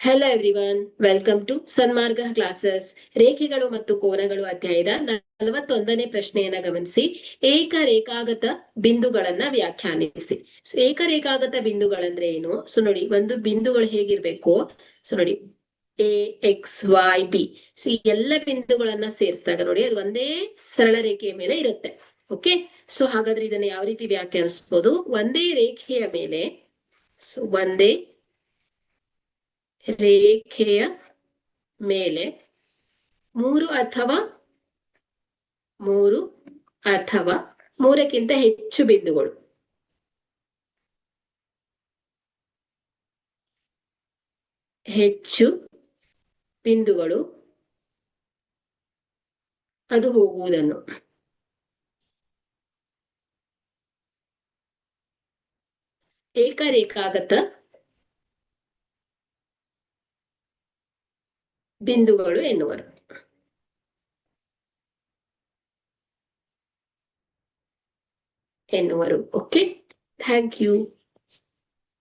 Hello everyone, welcome to Sanmarga classes. ರೇಖೆಗಳು ಮತ್ತು ಕೋನಗಳು ಅಧ್ಯಾಯದ 41ನೇ ಪ್ರಶ್ನೆಯನ್ನ ಗಮನಿಸಿ. ಏಕರೇಖಾಗತ ಬಿಂದುಗಳನ್ನ ವ್ಯಾಖ್ಯಾನಿಸಿ. ಸೊ ಏಕರೇಖಾಗತ ಬಿಂದುಗಳಂದ್ರೆ ಏನು? ಸೊ ನೋಡಿ, ಒಂದು ಬಿಂದುಗಳು ಹೇಗಿರ್ಬೇಕು? ಸೊ ನೋಡಿ, A X Y B. So ಈ ಎಲ್ಲ ಬಿಂದುಗಳನ್ನ ಸೇರಿಸಿದಾಗ ನೋಡಿ, ಅದು ಒಂದೇ ಸರಳ ರೇಖೆಯ ಮೇಲೆ ಇರುತ್ತೆ. ಓಕೆ, ಸೊ ಹಾಗಾದ್ರೆ ಇದನ್ನ ಯಾವ ರೀತಿ ವ್ಯಾಖ್ಯಾನಿಸ್ಬೋದು? ಒಂದೇ ರೇಖೆಯ ಮೇಲೆ, ಸೊ ಒಂದೇ ರೇಖೆಯ ಮೇಲೆ ಮೂರು ಅಥವಾ ಮೂರಕ್ಕಿಂತ ಹೆಚ್ಚು ಬಿಂದುಗಳು, ಅದು ಹೋಗುವುದನ್ನು ಏಕರೇಖಾಗತ ಬಿಂದುಗಳು ಎನ್ನುವರು. Okay, thank you.